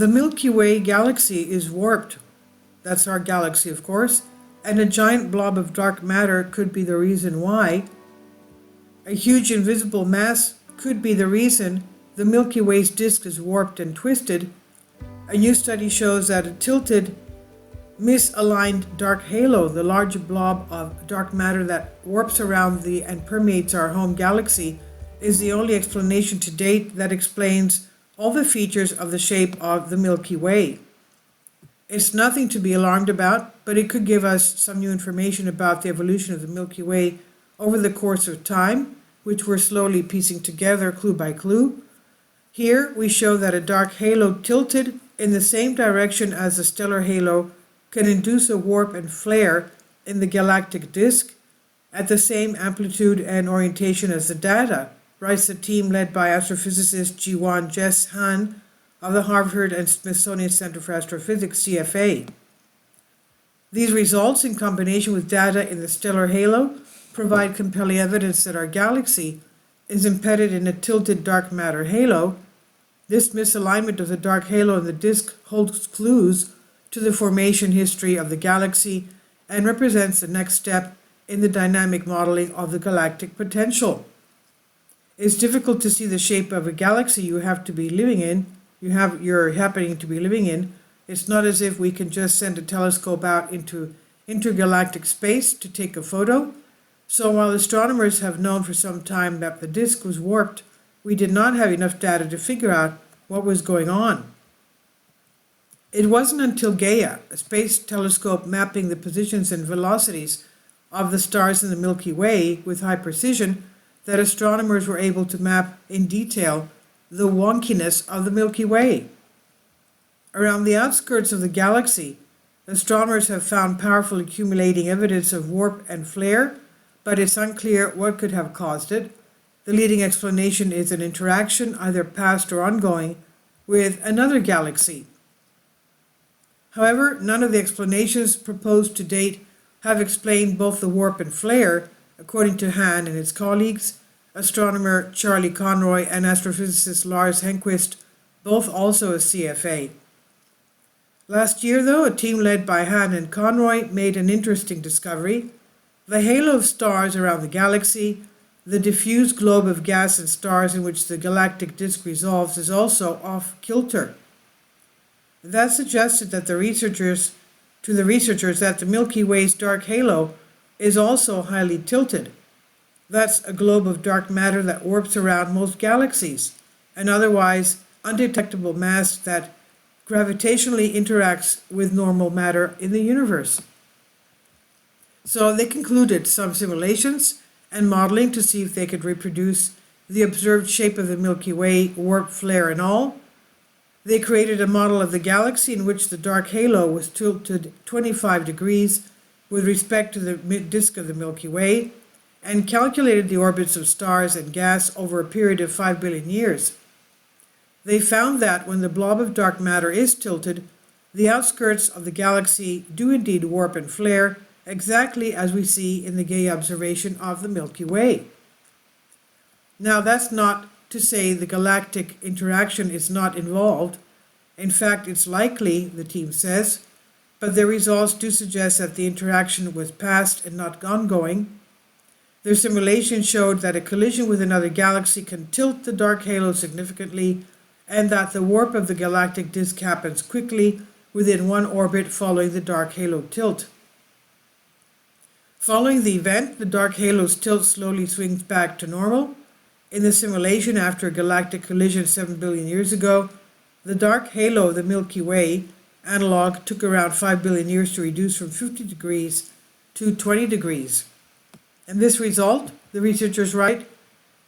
The Milky Way galaxy is warped. That's our galaxy, of course, and a giant blob of dark matter could be the reason why. A huge invisible mass could be the reason the Milky Way's disk is warped and twisted. A new study shows that a tilted, misaligned dark halo, the large blob of dark matter that warps around and permeates our home galaxy, is the only explanation to date that explains all the features of the shape of the Milky Way. It's nothing to be alarmed about, but it could give us some new information about the evolution of the Milky Way over the course of time, which we're slowly piecing together clue by clue. Here we show that a dark halo tilted in the same direction as the stellar halo can induce a warp and flare in the galactic disk at the same amplitude and orientation as the data, writes the team led by astrophysicist Jiwan Jess Han of the Harvard and Smithsonian Center for Astrophysics, CFA. These results, in combination with data in the stellar halo, provide compelling evidence that our galaxy is embedded in a tilted dark matter halo. This misalignment of the dark halo and the disk holds clues to the formation history of the galaxy and represents the next step in the dynamic modeling of the galactic potential. It's difficult to see the shape of a galaxy you're happening to be living in. It's not as if we can just send a telescope out into intergalactic space to take a photo. So while astronomers have known for some time that the disk was warped, we did not have enough data to figure out what was going on. It wasn't until Gaia, a space telescope mapping the positions and velocities of the stars in the Milky Way with high precision, that astronomers were able to map in detail the wonkiness of the Milky Way. Around the outskirts of the galaxy, astronomers have found powerful accumulating evidence of warp and flare, but it's unclear what could have caused it. The leading explanation is an interaction, either past or ongoing, with another galaxy. However, none of the explanations proposed to date have explained both the warp and flare, according to Han and his colleagues, astronomer Charlie Conroy and astrophysicist Lars Henquist, both also a CFA. Last year, though, a team led by Han and Conroy made an interesting discovery. The halo of stars around the galaxy, the diffuse globe of gas and stars in which the galactic disk resolves, is also off kilter. That suggested that the researchers that the Milky Way's dark halo is also highly tilted. That's a globe of dark matter that warps around most galaxies, an otherwise undetectable mass that gravitationally interacts with normal matter in the universe. So they concluded some simulations and modeling to see if they could reproduce the observed shape of the Milky Way, warp, flare, and all. They created a model of the galaxy in which the dark halo was tilted 25 degrees with respect to the disk of the Milky Way, and calculated the orbits of stars and gas over a period of 5 billion years. They found that when the blob of dark matter is tilted, the outskirts of the galaxy do indeed warp and flare, exactly as we see in the Gaia observation of the Milky Way. Now, that's not to say the galactic interaction is not involved. In fact, it's likely, the team says, but their results do suggest that the interaction was past and not ongoing. Their simulation showed that a collision with another galaxy can tilt the dark halo significantly, and that the warp of the galactic disk happens quickly within one orbit following the dark halo tilt. Following the event, the dark halo's tilt slowly swings back to normal. In the simulation after a galactic collision 7 billion years ago, the dark halo of the Milky Way analog took around 5 billion years to reduce from 50 degrees to 20 degrees. And this result, the researchers write,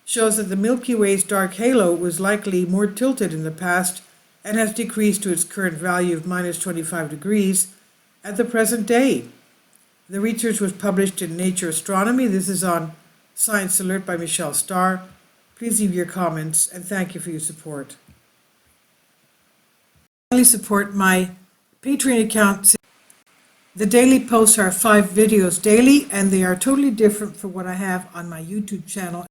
shows that the Milky Way's dark halo was likely more tilted in the past and has decreased to its current value of minus 25 degrees at the present day. The research was published in Nature Astronomy. This is on Science Alert by Michelle Starr. Please leave your comments, and thank you for your support. Finally, support my Patreon account. The daily posts are 5 videos daily, and they are totally different from what I have on my YouTube channel.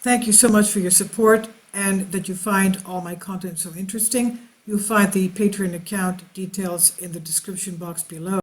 Thank you so much for your support and that you find all my content so interesting. You'll find the Patreon account details in the description box below.